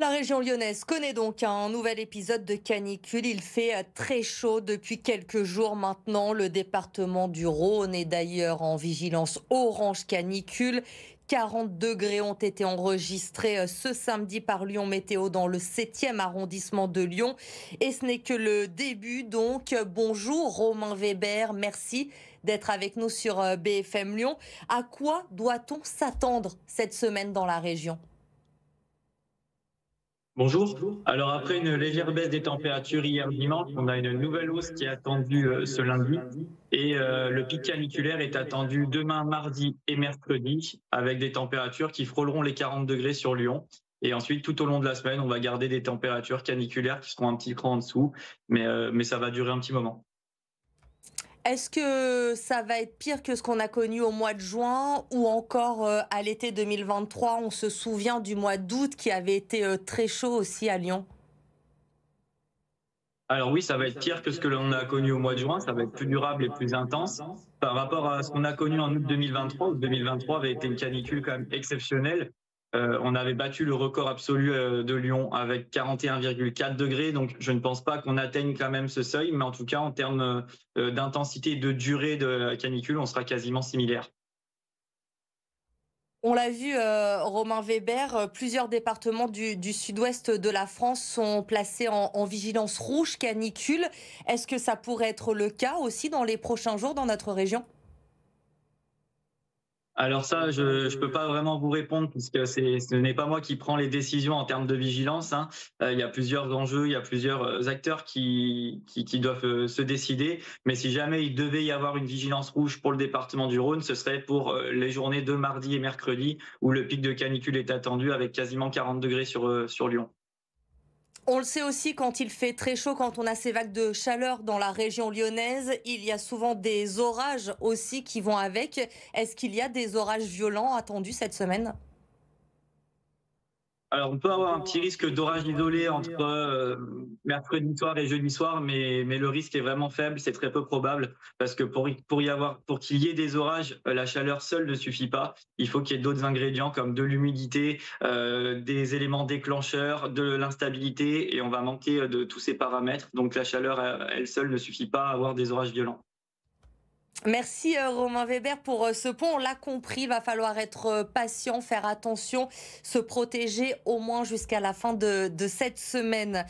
La région lyonnaise connaît donc un nouvel épisode de canicule. Il fait très chaud depuis quelques jours maintenant. Le département du Rhône est d'ailleurs en vigilance orange canicule. 40 degrés ont été enregistrés ce samedi par Lyon Météo dans le 7e arrondissement de Lyon. Et ce n'est que le début donc. Bonjour Romain Weber, merci d'être avec nous sur BFM Lyon. À quoi doit-on s'attendre cette semaine dans la région? Bonjour. Alors après une légère baisse des températures hier dimanche, on a une nouvelle hausse qui est attendue ce lundi et le pic caniculaire est attendu demain, mardi et mercredi avec des températures qui frôleront les 40 degrés sur Lyon. Et ensuite, tout au long de la semaine, on va garder des températures caniculaires qui seront un petit cran en dessous, mais ça va durer un petit moment. Est-ce que ça va être pire que ce qu'on a connu au mois de juin ou encore à l'été 2023? On se souvient du mois d'août qui avait été très chaud aussi à Lyon. Alors oui, ça va être pire que ce que l'on a connu au mois de juin, ça va être plus durable et plus intense. Par rapport à ce qu'on a connu en août 2023, où 2023 avait été une canicule quand même exceptionnelle. On avait battu le record absolu de Lyon avec 41,4 degrés, donc je ne pense pas qu'on atteigne quand même ce seuil, mais en tout cas en termes d'intensité et de durée de la canicule, on sera quasiment similaire. On l'a vu, Romain Weber, plusieurs départements du sud-ouest de la France sont placés en vigilance rouge canicule. Est-ce que ça pourrait être le cas aussi dans les prochains jours dans notre région? Alors ça, je ne peux pas vraiment vous répondre puisque ce n'est pas moi qui prends les décisions en termes de vigilance, hein. Il y a plusieurs enjeux, il y a plusieurs acteurs qui doivent se décider. Mais si jamais il devait y avoir une vigilance rouge pour le département du Rhône, ce serait pour les journées de mardi et mercredi où le pic de canicule est attendu avec quasiment 40 degrés sur Lyon. On le sait aussi quand il fait très chaud, quand on a ces vagues de chaleur dans la région lyonnaise, il y a souvent des orages aussi qui vont avec. Est-ce qu'il y a des orages violents attendus cette semaine? Alors, on peut avoir un petit risque d'orage isolé entre mercredi soir et jeudi soir, mais le risque est vraiment faible, c'est très peu probable, parce que pour qu'il y ait des orages, la chaleur seule ne suffit pas. Il faut qu'il y ait d'autres ingrédients comme de l'humidité, des éléments déclencheurs, de l'instabilité, et on va manquer de tous ces paramètres. Donc la chaleur, elle seule, ne suffit pas à avoir des orages violents. Merci Romain Weber pour ce point. On l'a compris, il va falloir être patient, faire attention, se protéger au moins jusqu'à la fin de cette semaine.